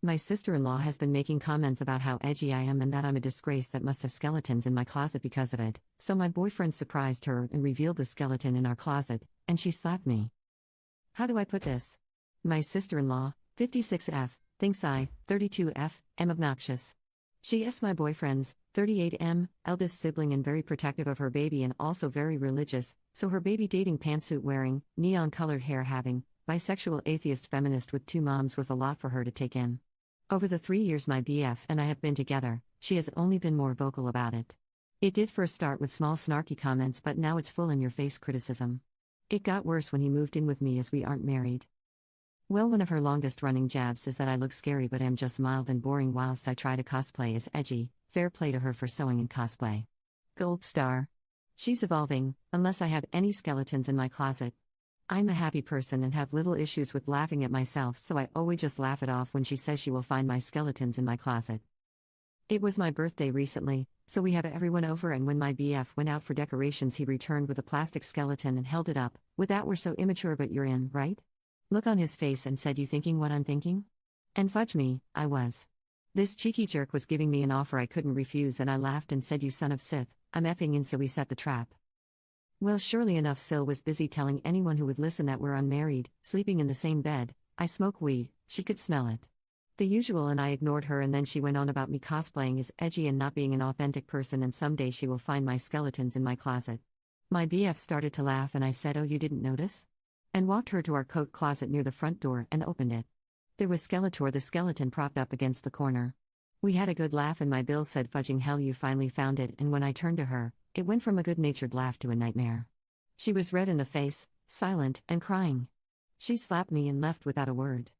My sister-in-law has been making comments about how edgy I am and that I'm a disgrace that must have skeletons in my closet because of it, so my boyfriend surprised her and revealed the skeleton in our closet, and she slapped me. How do I put this? My sister-in-law, 56F, thinks I, 32F, am obnoxious. She is my boyfriend's, 38M, eldest sibling and very protective of her baby and also very religious, so her baby dating pantsuit wearing, neon-colored hair having, bisexual atheist feminist with two moms was a lot for her to take in. Over the 3 years my BF and I have been together, she has only been more vocal about it. It did first start with small snarky comments, but now it's full in-your-face criticism. It got worse when he moved in with me as we aren't married. Well, one of her longest-running jabs is that I look scary but am just mild and boring whilst I try to cosplay as edgy. Fair play to her for sewing and cosplay. Gold star. She's evolving, unless I have any skeletons in my closet. I'm a happy person and have little issues with laughing at myself, so I always just laugh it off when she says she will find my skeletons in my closet. It was my birthday recently, so we have everyone over, and when my BF went out for decorations he returned with a plastic skeleton and held it up, with that "we're so immature but you're in, right?" look on his face and said, "You thinking what I'm thinking?" And fudge me, I was. This cheeky jerk was giving me an offer I couldn't refuse, and I laughed and said, "You son of Sith, I'm effing in," so we set the trap. Well, surely enough, Sil was busy telling anyone who would listen that we're unmarried, sleeping in the same bed, I smoke weed, she could smell it. The usual, and I ignored her, and then she went on about me cosplaying as edgy and not being an authentic person, and someday she will find my skeletons in my closet. My BF started to laugh and I said, "Oh, you didn't notice?" And walked her to our coat closet near the front door and opened it. There was Skeletor the skeleton propped up against the corner. We had a good laugh and my Bill said, "Fudging hell, you finally found it," and when I turned to her, it went from a good-natured laugh to a nightmare. She was red in the face, silent, and crying. She slapped me and left without a word.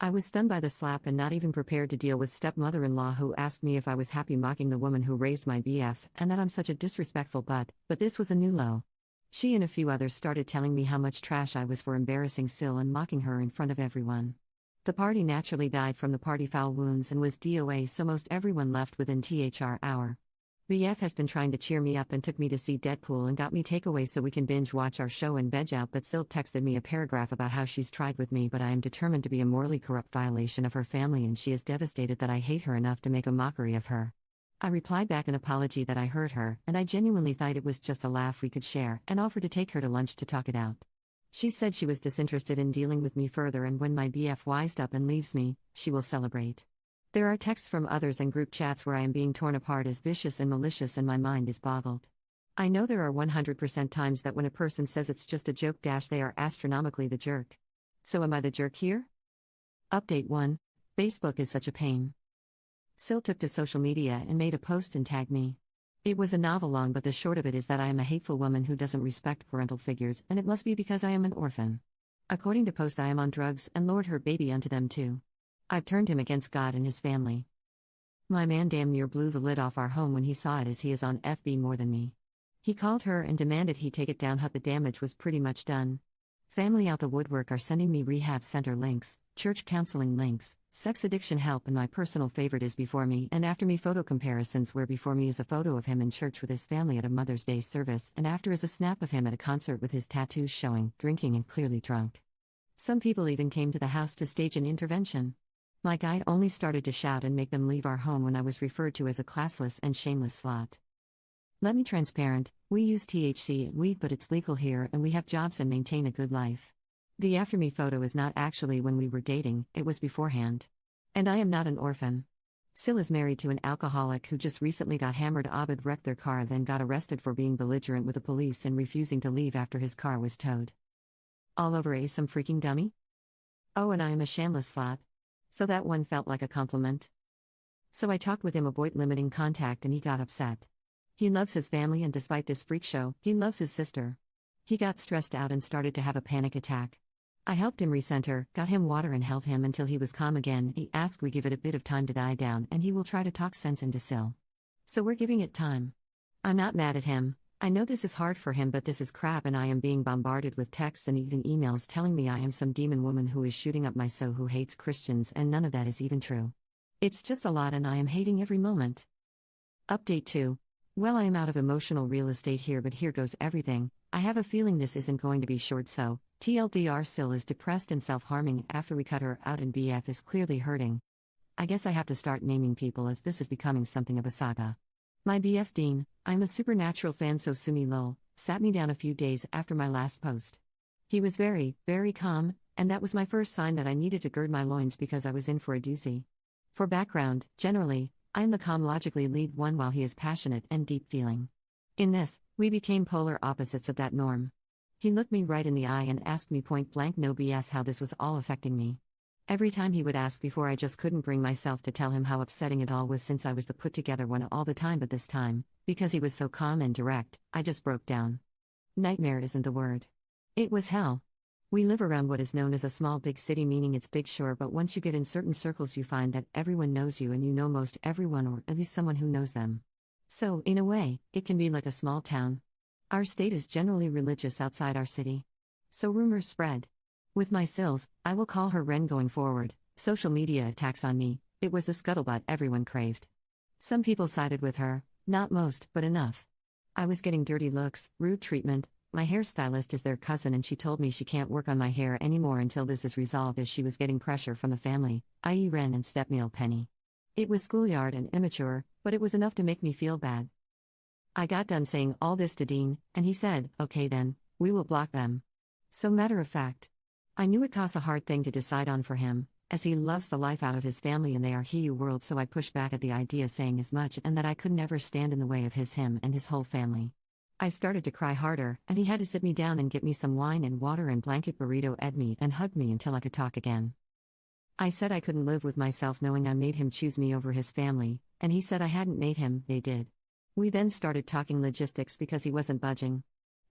I was stunned by the slap and not even prepared to deal with stepmother-in-law who asked me if I was happy mocking the woman who raised my BF and that I'm such a disrespectful butt, but this was a new low. She and a few others started telling me how much trash I was for embarrassing Sil and mocking her in front of everyone. The party naturally died from the party foul wounds and was DOA, so most everyone left within THR hour. BF has been trying to cheer me up and took me to see Deadpool and got me takeaway so we can binge watch our show and veg out, but Sil texted me a paragraph about how she's tried with me but I am determined to be a morally corrupt violation of her family and she is devastated that I hate her enough to make a mockery of her. I replied back an apology that I hurt her and I genuinely thought it was just a laugh we could share and offered to take her to lunch to talk it out. She said she was disinterested in dealing with me further and when my BF wised up and leaves me, she will celebrate. There are texts from others and group chats where I am being torn apart as vicious and malicious and my mind is boggled. I know there are 100% times that when a person says it's just a joke they are astronomically the jerk. So am I the jerk here? Update 1. Facebook is such a pain. Sil took to social media and made a post and tagged me. It was a novel long, but the short of it is that I am a hateful woman who doesn't respect parental figures, and it must be because I am an orphan. According to post, I am on drugs and lured her baby unto them too. I've turned him against God and his family. My man damn near blew the lid off our home when he saw it, as he is on FB more than me. He called her and demanded he take it down. The damage was pretty much done. Family out the woodwork are sending me rehab center links, church counseling links, sex addiction help, and my personal favorite is before me and after me photo comparisons, where before me is a photo of him in church with his family at a Mother's Day service and after is a snap of him at a concert with his tattoos showing, drinking and clearly drunk. Some people even came to the house to stage an intervention. My guy only started to shout and make them leave our home when I was referred to as a classless and shameless slut. Let me transparent, we use THC and weed, but it's legal here and we have jobs and maintain a good life. The after me photo is not actually when we were dating, it was beforehand. And I am not an orphan. Sil is married to an alcoholic who just recently got hammered. Abed wrecked their car, then got arrested for being belligerent with the police and refusing to leave after his car was towed. All over some freaking dummy? Oh, and I am a shameless slut. So that one felt like a compliment. So I talked with him about limiting contact and he got upset. He loves his family and despite this freak show, he loves his sister. He got stressed out and started to have a panic attack. I helped him recenter, got him water and held him until he was calm again. He asked we give it a bit of time to die down and he will try to talk sense into Sil. So we're giving it time. I'm not mad at him. I know this is hard for him, but this is crap and I am being bombarded with texts and even emails telling me I am some demon woman who is shooting up my soul who hates Christians, and none of that is even true. It's just a lot and I am hating every moment. Update 2. Well, I am out of emotional real estate here, but here goes everything. I have a feeling this isn't going to be short, so TLDR, Sil is depressed and self-harming after we cut her out and BF is clearly hurting. I guess I have to start naming people as this is becoming something of a saga. My BF Dean, I'm a supernatural fan, so Sumi lol, sat me down a few days after my last post. He was very, very calm, and that was my first sign that I needed to gird my loins because I was in for a doozy. For background, generally, I am the calm, logically lead one while he is passionate and deep feeling. In this, we became polar opposites of that norm. He looked me right in the eye and asked me point blank, no BS, how this was all affecting me. Every time he would ask before, I just couldn't bring myself to tell him how upsetting it all was, since I was the put together one all the time, but this time, because he was so calm and direct, I just broke down. Nightmare isn't the word. It was hell. We live around what is known as a small big city, meaning it's big, sure, but once you get in certain circles you find that everyone knows you and you know most everyone, or at least someone who knows them. So, in a way, it can be like a small town. Our state is generally religious outside our city. So rumors spread. With my Sills, I will call her Ren going forward, social media attacks on me, it was the scuttlebutt everyone craved. Some people sided with her, not most, but enough. I was getting dirty looks, rude treatment. My hairstylist is their cousin and she told me she can't work on my hair anymore until this is resolved, as she was getting pressure from the family, i.e. Ren and stepmeal Penny. It was schoolyard and immature, but it was enough to make me feel bad. I got done saying all this to Dean, and he said, okay then, we will block them. So matter of fact. I knew it costs a hard thing to decide on for him, as he loves the life out of his family and they are Hiu world, so I pushed back at the idea, saying as much and that I could never stand in the way of him and his whole family. I started to cry harder, and he had to sit me down and get me some wine and water and blanket burrito, ed me and hugged me until I could talk again. I said I couldn't live with myself knowing I made him choose me over his family, and he said I hadn't made him, they did. We then started talking logistics because he wasn't budging.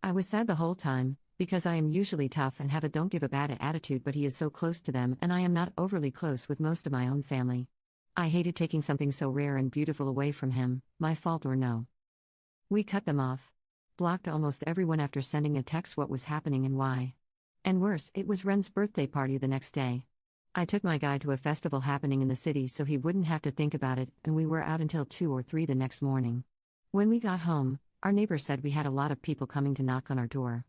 I was sad the whole time, because I am usually tough and have a don't give a bad attitude, but he is so close to them and I am not overly close with most of my own family. I hated taking something so rare and beautiful away from him, my fault or no. We cut them off. Blocked almost everyone after sending a text what was happening and why. And worse, it was Ren's birthday party the next day. I took my guy to a festival happening in the city so he wouldn't have to think about it, and we were out until 2 or 3 the next morning. When we got home, our neighbor said we had a lot of people coming to knock on our door.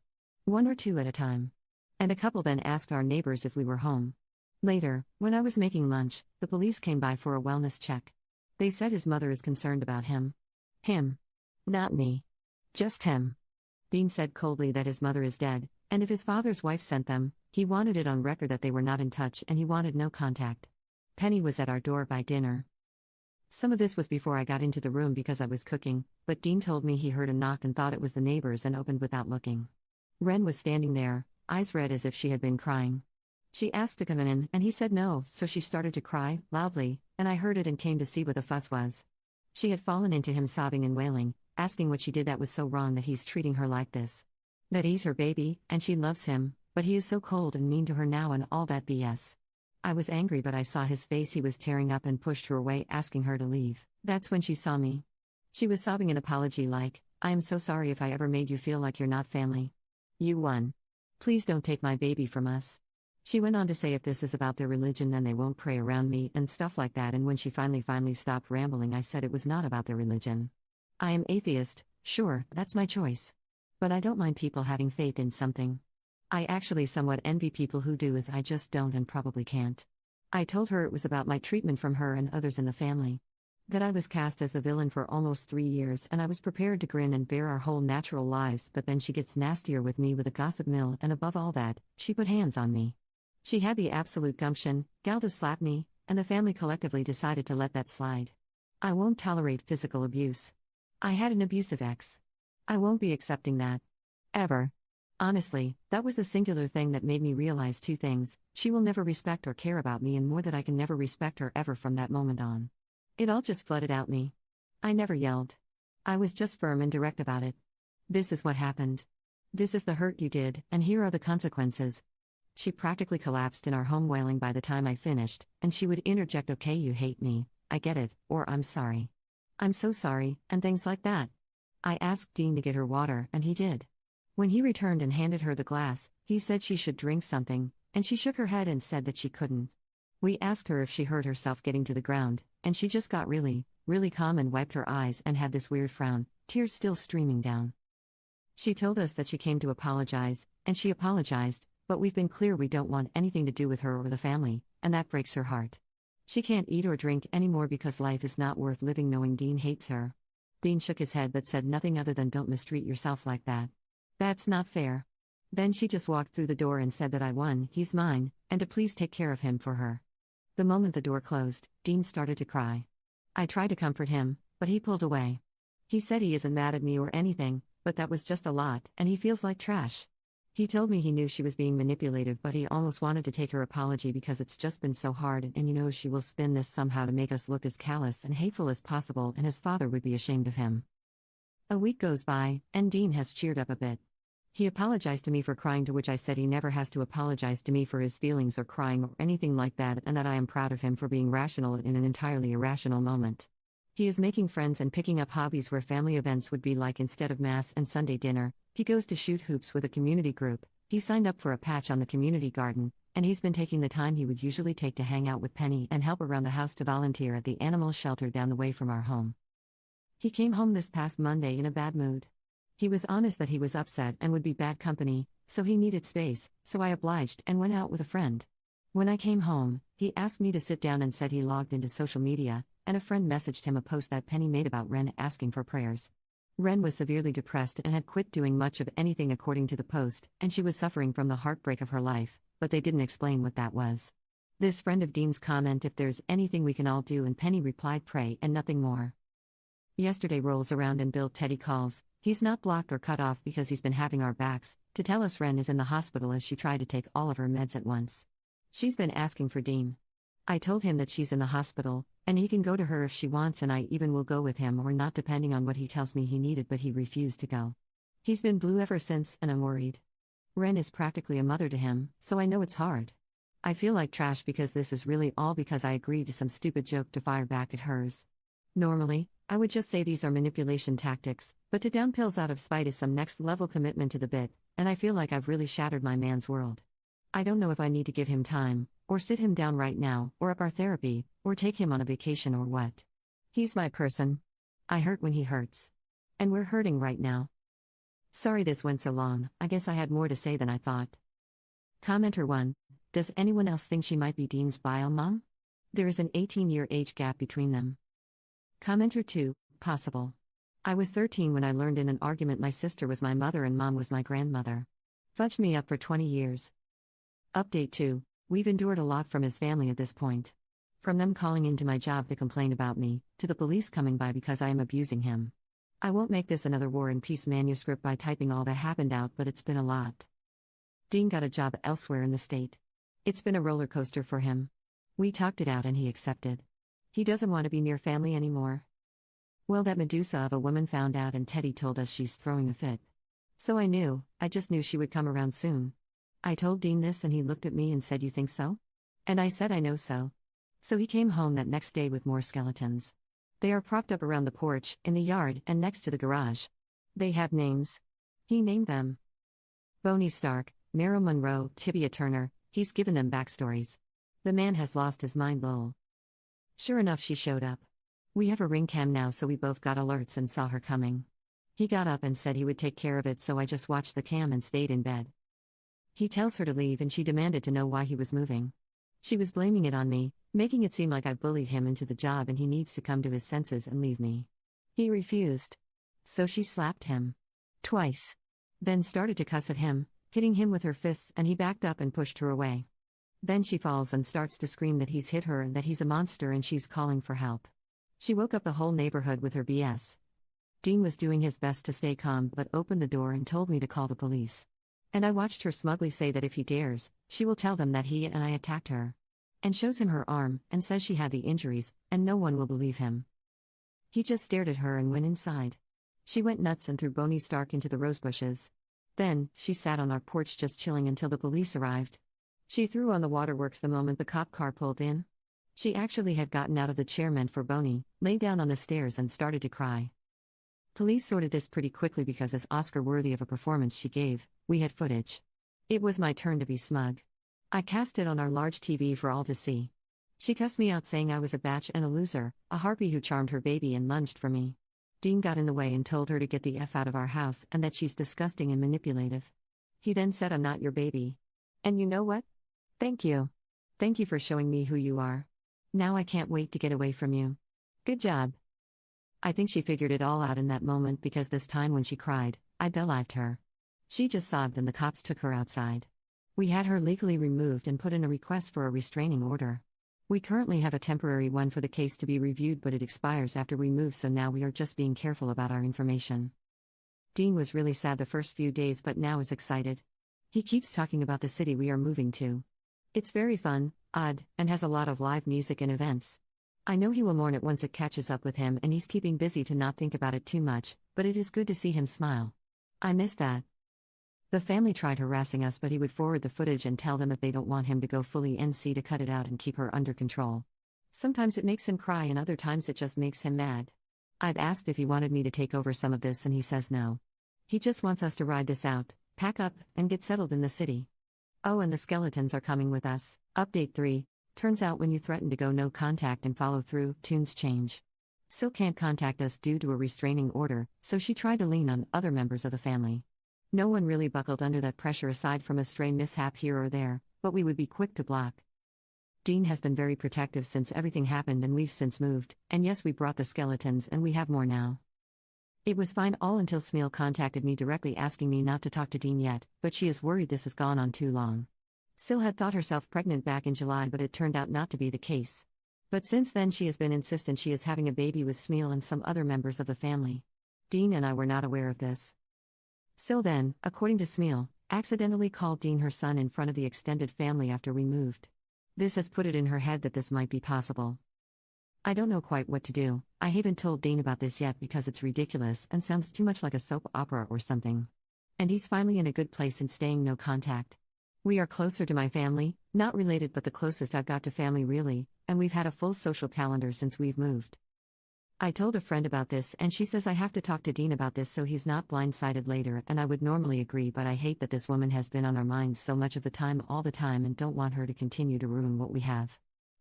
1 or 2 at a time. And a couple then asked our neighbors if we were home. Later, when I was making lunch, the police came by for a wellness check. They said his mother is concerned about him. Him. Not me. Just him. Dean said coldly that his mother is dead, and if his father's wife sent them, he wanted it on record that they were not in touch and he wanted no contact. Penny was at our door by dinner. Some of this was before I got into the room because I was cooking, but Dean told me he heard a knock and thought it was the neighbors and opened without looking. Ren was standing there, eyes red as if she had been crying. She asked to come in and he said no, so she started to cry, loudly, and I heard it and came to see what the fuss was. She had fallen into him sobbing and wailing, asking what she did that was so wrong that he's treating her like this. That he's her baby, and she loves him, but he is so cold and mean to her now and all that BS. I was angry, but I saw his face, he was tearing up and pushed her away, asking her to leave. That's when she saw me. She was sobbing an apology like, I am so sorry if I ever made you feel like you're not family. You won. Please don't take my baby from us. She went on to say if this is about their religion then they won't pray around me and stuff like that, and when she finally stopped rambling I said it was not about their religion. I am atheist, sure, that's my choice. But I don't mind people having faith in something. I actually somewhat envy people who do, as I just don't and probably can't. I told her it was about my treatment from her and others in the family. That I was cast as the villain for almost 3 years and I was prepared to grin and bear our whole natural lives, but then she gets nastier with me with a gossip mill, and above all that, she put hands on me. She had the absolute gumption, gal, to slap me, and the family collectively decided to let that slide. I won't tolerate physical abuse. I had an abusive ex. I won't be accepting that. Ever. Honestly, that was the singular thing that made me realize 2 things: she will never respect or care about me, and more, that I can never respect her ever from that moment on. It all just flooded out me. I never yelled. I was just firm and direct about it. This is what happened. This is the hurt you did, and here are the consequences. She practically collapsed in our home wailing by the time I finished, and she would interject, okay, you hate me, I get it, or I'm sorry. I'm so sorry, and things like that. I asked Dean to get her water, and he did. When he returned and handed her the glass, he said she should drink something, and she shook her head and said that she couldn't. We asked her if she hurt herself getting to the ground, and she just got really calm and wiped her eyes and had this weird frown, tears still streaming down. She told us that she came to apologize, and she apologized, but we've been clear we don't want anything to do with her or the family, and that breaks her heart. She can't eat or drink anymore because life is not worth living knowing Dean hates her. Dean shook his head but said nothing other than don't mistreat yourself like that. That's not fair. Then she just walked through the door and said that I won, he's mine, and to please take care of him for her. The moment the door closed, Dean started to cry. I tried to comfort him, but he pulled away. He said he isn't mad at me or anything, but that was just a lot, and he feels like trash. He told me he knew she was being manipulative, but he almost wanted to take her apology because it's just been so hard, and she will spin this somehow to make us look as callous and hateful as possible, and his father would be ashamed of him. A week goes by, and Dean has cheered up a bit. He apologized to me for crying, to which I said he never has to apologize to me for his feelings or crying or anything like that, and that I am proud of him for being rational in an entirely irrational moment. He is making friends and picking up hobbies where family events would be like instead of Mass and Sunday dinner. He goes to shoot hoops with a community group, he signed up for a patch on the community garden, and he's been taking the time he would usually take to hang out with Penny and help around the house to volunteer at the animal shelter down the way from our home. He came home this past Monday in a bad mood. He was honest that he was upset and would be bad company, so he needed space, so I obliged and went out with a friend. When I came home, he asked me to sit down and said he logged into social media, and a friend messaged him a post that Penny made about Ren asking for prayers. Ren was severely depressed and had quit doing much of anything according to the post, and she was suffering from the heartbreak of her life, but they didn't explain what that was. This friend of Dean's comment if there's anything we can all do, and Penny replied pray and nothing more. Yesterday rolls around and Bill Teddy calls, he's not blocked or cut off because he's been having our backs, to tell us Ren is in the hospital as she tried to take all of her meds at once. She's been asking for Dean. I told him that she's in the hospital, and he can go to her if she wants, and I even will go with him or not depending on what he tells me he needed, but he refused to go. He's been blue ever since, and I'm worried. Ren is practically a mother to him, so I know it's hard. I feel like trash because this is really all because I agreed to some stupid joke to fire back at hers. Normally, I would just say these are manipulation tactics, but to down pills out of spite is some next level commitment to the bit, and I feel like I've really shattered my man's world. I don't know if I need to give him time, or sit him down right now, or up our therapy, or take him on a vacation or what. He's my person. I hurt when he hurts. And we're hurting right now. Sorry this went so long, I guess I had more to say than I thought. Commenter 1. Does anyone else think she might be Dean's bio mom? There is an 18-year age gap between them. Commenter 2. Possible. I was 13 when I learned in an argument my sister was my mother and mom was my grandmother. Fudged me up for 20 years. Update 2. We've endured a lot from his family at this point. From them calling into my job to complain about me, to the police coming by because I am abusing him. I won't make this another War and Peace manuscript by typing all that happened out, but it's been a lot. Dean got a job elsewhere in the state. It's been a roller coaster for him. We talked it out and he accepted. He doesn't want to be near family anymore. Well, that Medusa of a woman found out and Teddy told us she's throwing a fit. So I just knew she would come around soon. I told Dean this and he looked at me and said, "You think so?" And I said, "I know so." So he came home that next day with more skeletons. They are propped up around the porch, in the yard, and next to the garage. They have names. He named them. Boney Stark, Meryl Monroe, Tibia Turner, he's given them backstories. The man has lost his mind, lol. Sure enough, she showed up. We have a ring cam now, so we both got alerts and saw her coming. He got up and said he would take care of it, so I just watched the cam and stayed in bed. He tells her to leave and she demanded to know why he was moving. She was blaming it on me, making it seem like I bullied him into the job and he needs to come to his senses and leave me. He refused. So she slapped him. Twice. Then started to cuss at him, hitting him with her fists, and he backed up and pushed her away. Then she falls and starts to scream that he's hit her and that he's a monster and she's calling for help. She woke up the whole neighborhood with her BS. Dean was doing his best to stay calm but opened the door and told me to call the police. And I watched her smugly say that if he dares, she will tell them that he and I attacked her. And shows him her arm, and says she had the injuries, and no one will believe him. He just stared at her and went inside. She went nuts and threw Boney Stark into the rosebushes. Then, she sat on our porch just chilling until the police arrived. She threw on the waterworks the moment the cop car pulled in. She actually had gotten out of the chair meant for Boney, lay down on the stairs and started to cry. Police sorted this pretty quickly because as Oscar-worthy of a performance she gave, we had footage. It was my turn to be smug. I cast it on our large TV for all to see. She cussed me out saying I was a batch and a loser, a harpy who charmed her baby and lunged for me. Dean got in the way and told her to get the F out of our house and that she's disgusting and manipulative. He then said, "I'm not your baby. And you know what? Thank you. Thank you for showing me who you are. Now I can't wait to get away from you. Good job. I think she figured it all out in that moment because this time when she cried, I believed her. She just sobbed and the cops took her outside. We had her legally removed and put in a request for a restraining order. We currently have a temporary one for the case to be reviewed, but it expires after we move, so now we are just being careful about our information. Dean was really sad the first few days but now is excited. He keeps talking about the city we are moving to. It's very fun, odd, and has a lot of live music and events. I know he will mourn it once it catches up with him, and he's keeping busy to not think about it too much, but it is good to see him smile. I miss that. The family tried harassing us, but he would forward the footage and tell them if they don't want him to go fully NC to cut it out and keep her under control. Sometimes it makes him cry and other times it just makes him mad. I've asked if he wanted me to take over some of this and he says no. He just wants us to ride this out, pack up, and get settled in the city. Oh, and the skeletons are coming with us. Update 3. Turns out when you threaten to go no contact and follow through, tunes change. Sil can't contact us due to a restraining order, so she tried to lean on other members of the family. No one really buckled under that pressure aside from a stray mishap here or there, but we would be quick to block. Dean has been very protective since everything happened and we've since moved, and yes, we brought the skeletons and we have more now. It was fine all until Smeel contacted me directly asking me not to talk to Dean yet, but she is worried this has gone on too long. Sil had thought herself pregnant back in July, but it turned out not to be the case. But since then she has been insistent she is having a baby with Smeel and some other members of the family. Dean and I were not aware of this. Sil then, according to Smeel, accidentally called Dean her son in front of the extended family after we moved. This has put it in her head that this might be possible. I don't know quite what to do. I haven't told Dean about this yet because it's ridiculous and sounds too much like a soap opera or something. And he's finally in a good place and staying no contact. We are closer to my family, not related but the closest I've got to family really, and we've had a full social calendar since we've moved. I told a friend about this and she says I have to talk to Dean about this so he's not blindsided later, and I would normally agree, but I hate that this woman has been on our minds so much of the time all the time and don't want her to continue to ruin what we have.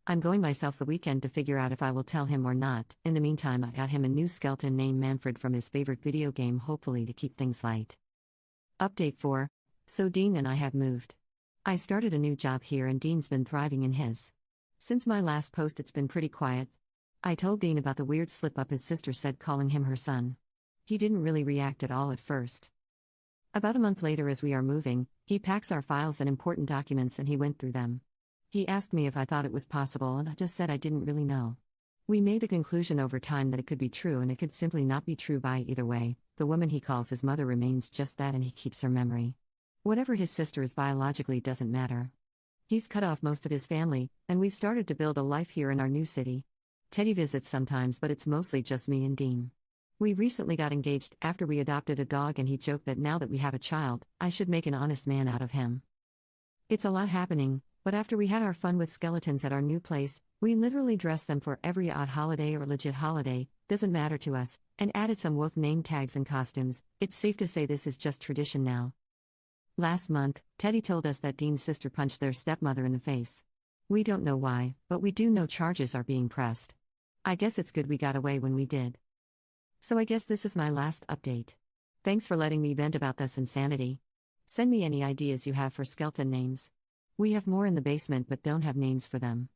I'm going myself the weekend to figure out if I will tell him or not. In the meantime, I got him a new skeleton named Manfred from his favorite video game, hopefully to keep things light. Update 4. So Dean and I have moved. I started a new job here and Dean's been thriving in his. Since my last post it's been pretty quiet. I told Dean about the weird slip-up his sister said calling him her son. He didn't really react at all at first. About a month later, as we are moving, he packs our files and important documents and he went through them. He asked me if I thought it was possible and I just said I didn't really know. We made the conclusion over time that it could be true and it could simply not be true. By either way, the woman he calls his mother remains just that and he keeps her memory. Whatever his sister is biologically doesn't matter. He's cut off most of his family, and we've started to build a life here in our new city. Teddy visits sometimes, but it's mostly just me and Dean. We recently got engaged after we adopted a dog and he joked that now that we have a child, I should make an honest man out of him. It's a lot happening, but after we had our fun with skeletons at our new place, we literally dressed them for every odd holiday or legit holiday, doesn't matter to us, and added some wolf name tags and costumes. It's safe to say this is just tradition now. Last month, Teddy told us that Dean's sister punched their stepmother in the face. We don't know why, but we do know charges are being pressed. I guess it's good we got away when we did. So I guess this is my last update. Thanks for letting me vent about this insanity. Send me any ideas you have for skeleton names. We have more in the basement but don't have names for them.